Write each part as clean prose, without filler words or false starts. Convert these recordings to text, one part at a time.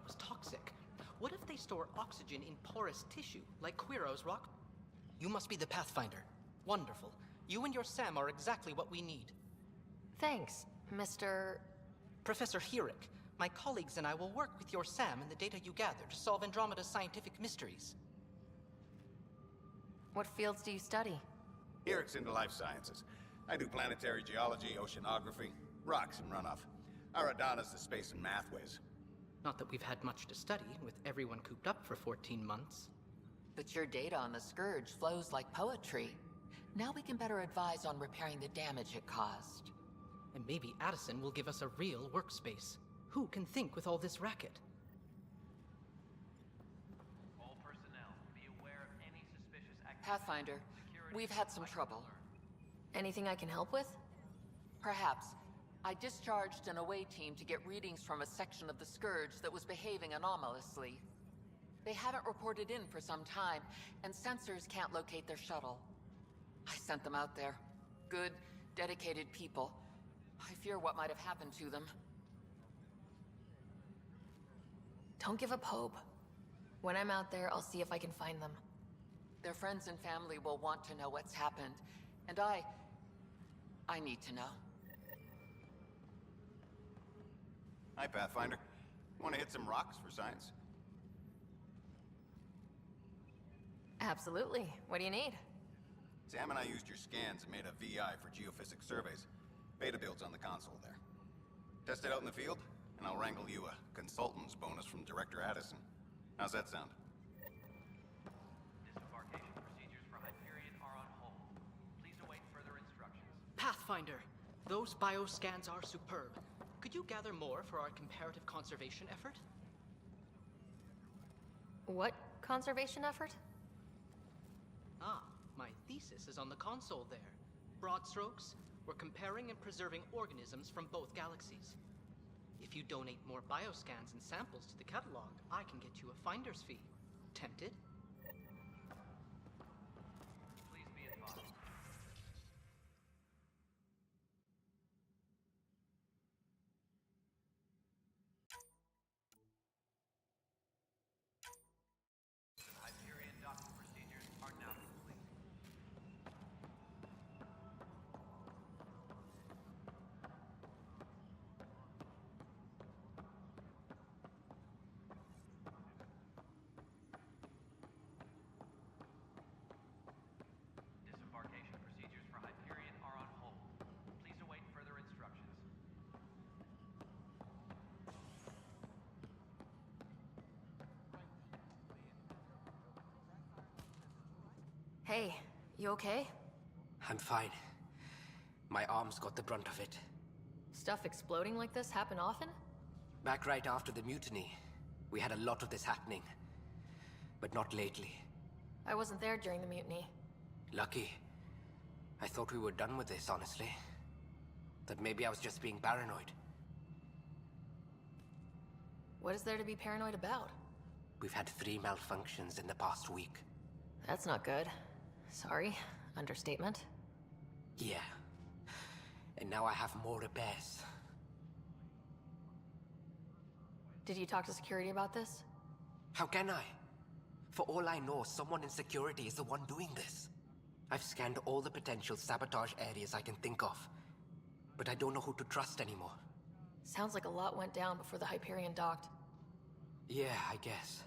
was toxic. What if they store oxygen in porous tissue, like Quiro's rock? You must be the Pathfinder. Wonderful. You and your Sam are exactly what we need. Thanks, Mr. Professor Herrick, my colleagues and I will work with your Sam and the data you gather to solve Andromeda's scientific mysteries. What fields do you study? Herrick's into life sciences. I do planetary geology, oceanography, rocks and runoff. Aradana's the space and math whiz. Not that we've had much to study, with everyone cooped up for 14 months. But your data on the Scourge flows like poetry. Now we can better advise on repairing the damage it caused. And maybe Addison will give us a real workspace. Who can think with all this racket? All personnel, be aware of any suspicious activity. Pathfinder, we've had some trouble. Anything I can help with? Perhaps. I discharged an away team to get readings from a section of the Scourge that was behaving anomalously. They haven't reported in for some time, and sensors can't locate their shuttle. I sent them out there. Good, dedicated people. I fear what might have happened to them. Don't give up hope. When I'm out there, I'll see if I can find them. Their friends and family will want to know what's happened, and I need to know. Hi, Pathfinder. Want to hit some rocks for science? Absolutely. What do you need? Sam and I used your scans and made a VI for geophysics surveys. Beta builds on the console there. Test it out in the field, and I'll wrangle you a consultant's bonus from Director Addison. How's that sound? Disembarkation procedures for Hyperion are on hold. Please await further instructions. Pathfinder, those bioscans are superb. Could you gather more for our comparative conservation effort? What conservation effort? Ah, my thesis is on the console there. Broad strokes, we're comparing and preserving organisms from both galaxies. If you donate more bioscans and samples to the catalog, I can get you a finder's fee. Tempted? Please be advised. Hyperion docking procedures are now complete. Disembarkation procedures for Hyperion are on hold. Please await further instructions. Hey, you okay? I'm fine. My arms got the brunt of it. Stuff exploding like this happen often? Back right after the mutiny, we had a lot of this happening. But not lately. I wasn't there during the mutiny. Lucky. I thought we were done with this, honestly. That maybe I was just being paranoid. What is there to be paranoid about? We've had 3 malfunctions in the past week. That's not good. Sorry, understatement. Yeah. And now I have more repairs. Did you talk to security about this? How can I? For all I know, someone in security is the one doing this. I've scanned all the potential sabotage areas I can think of. But I don't know who to trust anymore. Sounds like a lot went down before the Hyperion docked. Yeah, I guess.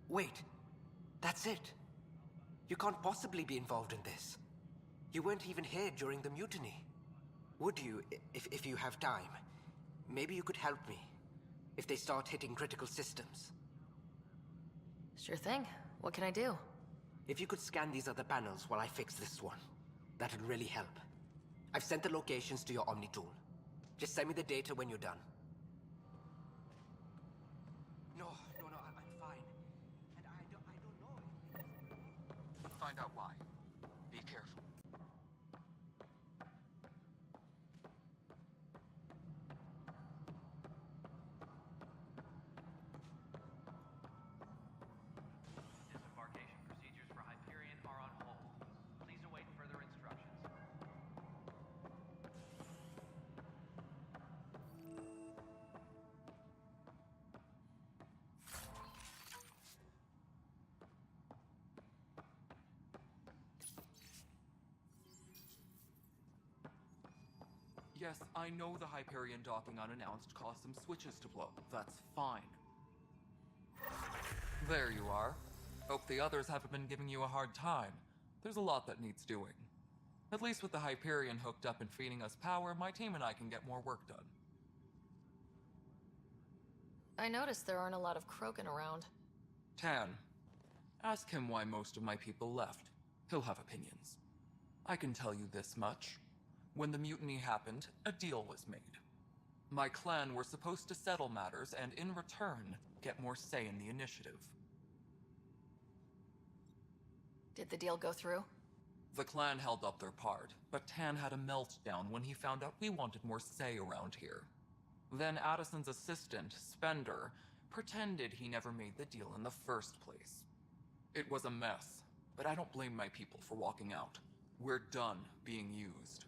Wait. That's it. You can't possibly be involved in this. You weren't even here during the mutiny. Would you, if you have time? Maybe you could help me. If they start hitting critical systems. Sure thing. What can I do? If you could scan these other panels while I fix this one, that'd really help. I've sent the locations to your Omni tool. Just send me the data when you're done. No, I'm fine. And I don't know. Find out why. Be careful. Disembarkation procedures for Hyperion are on hold. Please await further instructions. Yes, I know the Hyperion docking unannounced caused some switches to blow. That's fine. There you are. Hope the others haven't been giving you a hard time. There's a lot that needs doing. At least with the Hyperion hooked up and feeding us power, my team and I can get more work done. I noticed there aren't a lot of Krogan around. Tan. Ask him why most of my people left. He'll have opinions. I can tell you this much. When the mutiny happened, a deal was made. My clan were supposed to settle matters and, in return, get more say in the initiative. Did the deal go through? The clan held up their part, but Tan had a meltdown when he found out we wanted more say around here. Then Addison's assistant, Spender, pretended he never made the deal in the first place. It was a mess, but I don't blame my people for walking out. We're done being used.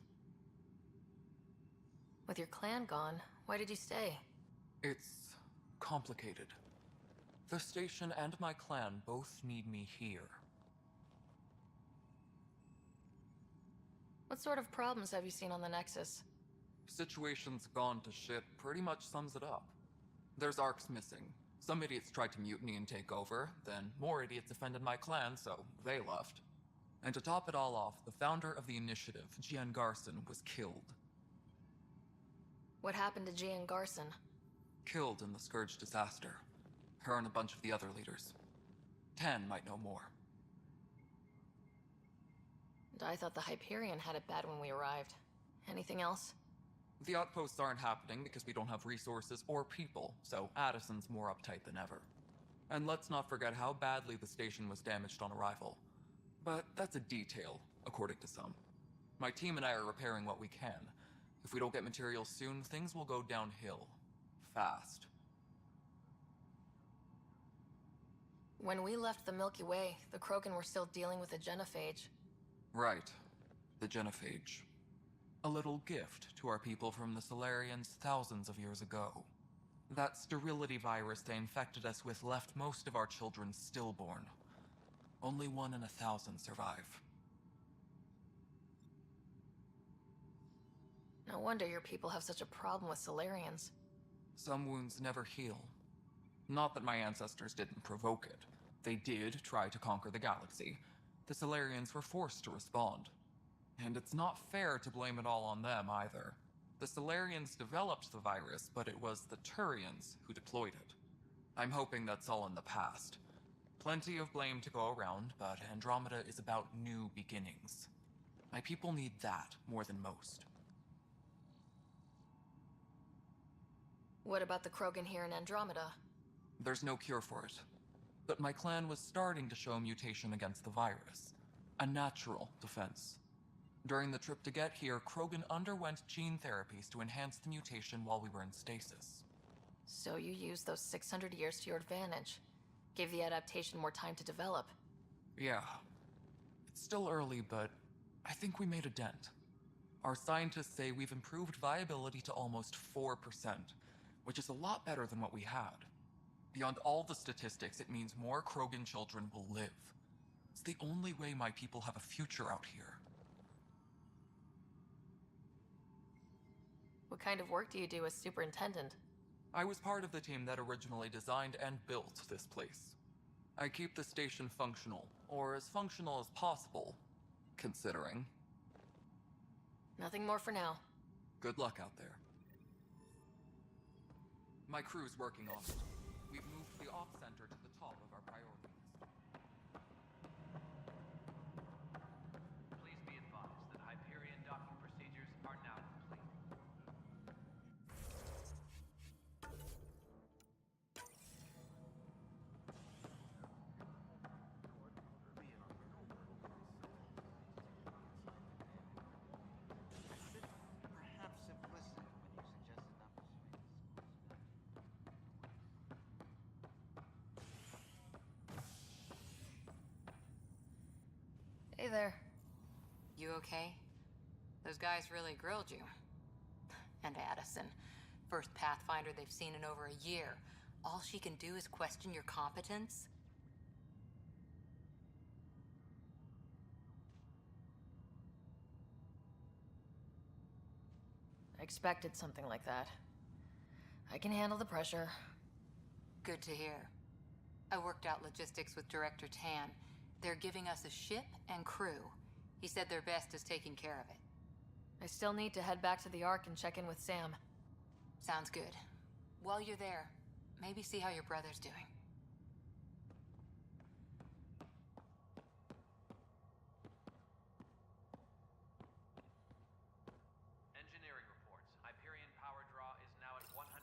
With your clan gone, why did you stay? It's complicated. The station and my clan both need me here. What sort of problems have you seen on the Nexus? Situation's gone to shit pretty much sums it up. There's arcs missing. Some idiots tried to mutiny and take over, then more idiots offended my clan, so they left. And to top it all off, the founder of the initiative, Gian Garson, was killed. What happened to Gian Garson? Killed in the Scourge disaster. Her and a bunch of the other leaders. Tan might know more. And I thought the Hyperion had it bad when we arrived. Anything else? The outposts aren't happening because we don't have resources or people, so Addison's more uptight than ever. And let's not forget how badly the station was damaged on arrival. But that's a detail, according to some. My team and I are repairing what we can. If we don't get materials soon, things will go downhill. Fast. When we left the Milky Way, the Krogan were still dealing with the genophage. Right. The genophage. A little gift to our people from the Solarians thousands of years ago. That sterility virus they infected us with left most of our children stillborn. Only 1 in 1,000 survive. No wonder your people have such a problem with Solarians. Some wounds never heal. Not that my ancestors didn't provoke it. They did try to conquer the galaxy. The Solarians were forced to respond. And it's not fair to blame it all on them, either. The Solarians developed the virus, but it was the Turians who deployed it. I'm hoping that's all in the past. Plenty of blame to go around, but Andromeda is about new beginnings. My people need that more than most. What about the Krogan here in Andromeda? There's no cure for it. But my clan was starting to show mutation against the virus. A natural defense. During the trip to get here, Krogan underwent gene therapies to enhance the mutation while we were in stasis. So you used those 600 years to your advantage. Gave the adaptation more time to develop. Yeah. It's still early, but I think we made a dent. Our scientists say we've improved viability to almost 4%, which is a lot better than what we had. Beyond all the statistics, it means more Krogan children will live. It's the only way my people have a future out here. What kind of work do you do as superintendent? I was part of the team that originally designed and built this place. I keep the station functional, or as functional as possible, considering. Nothing more for now. Good luck out there. My crew's working on it. We've moved the ops center to the top of our priorities. Please be advised that Hyperion docking procedures are now complete. Perhaps simplistic when you suggested not pursuing Hey there. You okay? Those guys really grilled you. And Addison. First Pathfinder they've seen in over a year. All she can do is question your competence? Expected something like that. I can handle the pressure. Good to hear. I worked out logistics with Director Tan. They're giving us a ship and crew. He said their best is taking care of it. I still need to head back to the Ark and check in with Sam. Sounds good. While you're there, maybe see how your brother's doing. Engineering reports. Hyperion power draw is now at 100.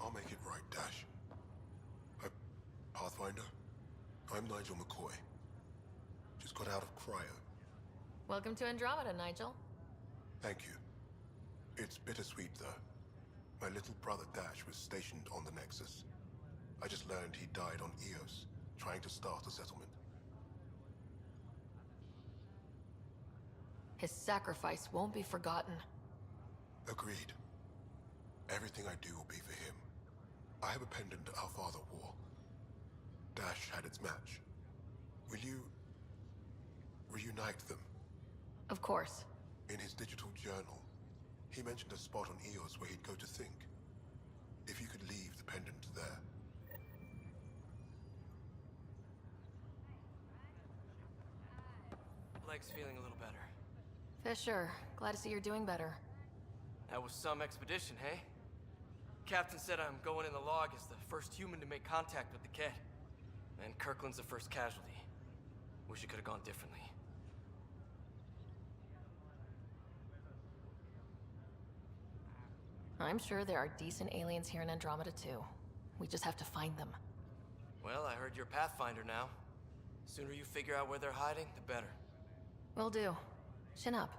I'll make it right, Dash. Pathfinder, I'm Nigel McCoy. Just got out of cryo. Welcome to Andromeda, Nigel. Thank you. It's bittersweet, though. My little brother Dash was stationed on the Nexus. I just learned he died on Eos, trying to start a settlement. His sacrifice won't be forgotten. Agreed. Everything I do will be for him. I have a pendant our father wore. Dash had its match. Will you reunite them? Of course. In his digital journal, he mentioned a spot on Eos where he'd go to think. If you could leave the pendant there. Leg's feeling a little better. Fisher, glad to see you're doing better. That was some expedition, hey? Captain said I'm going in the log as the first human to make contact with the Kett. And Kirkland's the first casualty. Wish it could have gone differently. I'm sure there are decent aliens here in Andromeda too. We just have to find them. Well, I heard you're Pathfinder now. Sooner you figure out where they're hiding, the better. Will do. Chin up.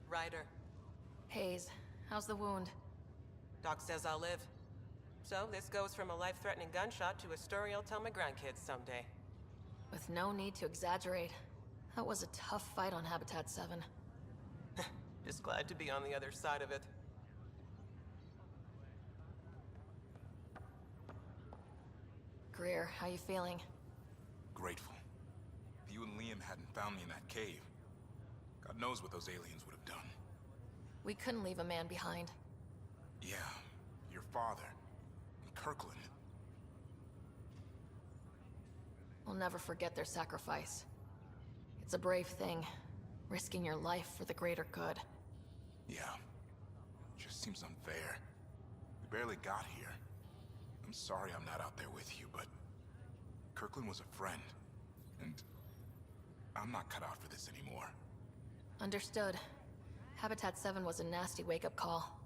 Ryder. Hayes, how's the wound? Doc says I'll live. So this goes from a life-threatening gunshot to a story I'll tell my grandkids someday. With no need to exaggerate. That was a tough fight on Habitat 7. Just glad to be on the other side of it. Greer, how you feeling? Grateful. If you and Liam hadn't found me in that cave, God knows what those aliens would have done. We couldn't leave a man behind. Yeah, your father. And Kirkland. We'll never forget their sacrifice. It's a brave thing, risking your life for the greater good. Yeah. Just seems unfair. We barely got here. I'm sorry I'm not out there with you, but Kirkland was a friend, and I'm not cut out for this anymore. Understood. Habitat 7 was a nasty wake-up call.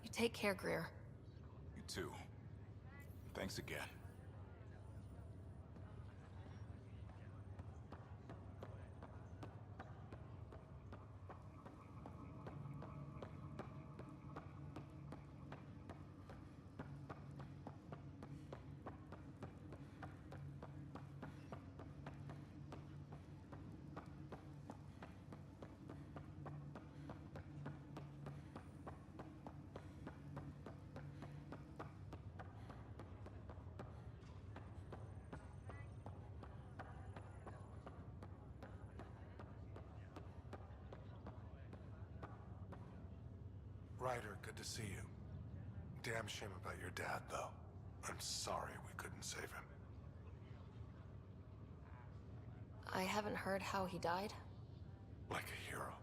You take care, Greer. You too. Thanks again. Ryder, good to see you. Damn shame about your dad, though. I'm sorry we couldn't save him. I haven't heard how he died. Like a hero.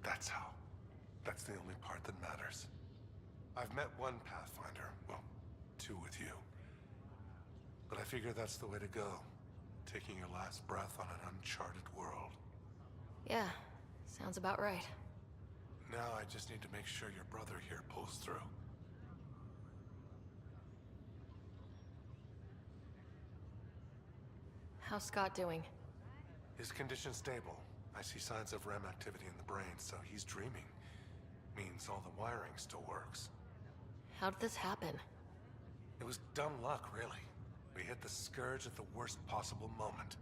That's how. That's the only part that matters. I've met one Pathfinder, well, two with you. But I figure that's the way to go. taking your last breath on an uncharted world. Yeah, sounds about right. Now I just need to make sure your brother here pulls through. How's Scott doing? His condition's stable. I see signs of REM activity in the brain, so he's dreaming. Means all the wiring still works. How did this happen? It was dumb luck, really. We hit the Scourge at the worst possible moment,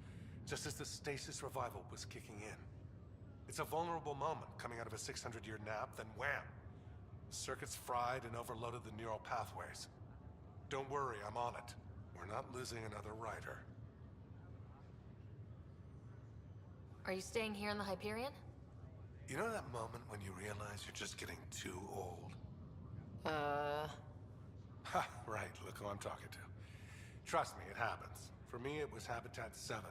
just as the stasis revival was kicking in. It's a vulnerable moment coming out of a 600-year nap, then wham! The circuit's fried and overloaded the neural pathways. Don't worry, I'm on it. We're not losing another Ryder. Are you staying here in the Hyperion? You know that moment when you realize you're just getting too old? Ha, right, look who I'm talking to. Trust me, it happens. For me, it was Habitat 7.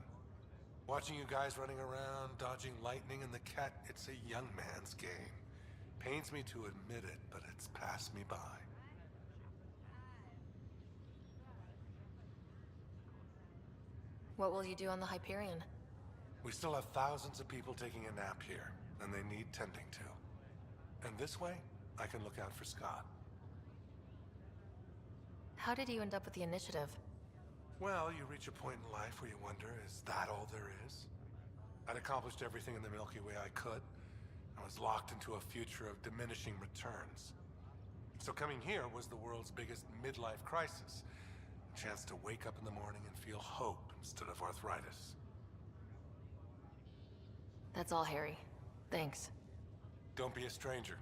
Watching you guys running around, dodging lightning and the cat, it's a young man's game. Pains me to admit it, but it's passed me by. What will you do on the Hyperion? We still have thousands of people taking a nap here, and they need tending to. And this way, I can look out for Scott. How did you end up with the Initiative? Well, you reach a point in life where you wonder, is that all there is? I'd accomplished everything in the Milky Way I could. I was locked into a future of diminishing returns. So coming here was the world's biggest midlife crisis. A chance to wake up in the morning and feel hope instead of arthritis. That's all, Harry. Thanks. Don't be a stranger.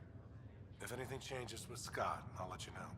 If anything changes with Scott, I'll let you know.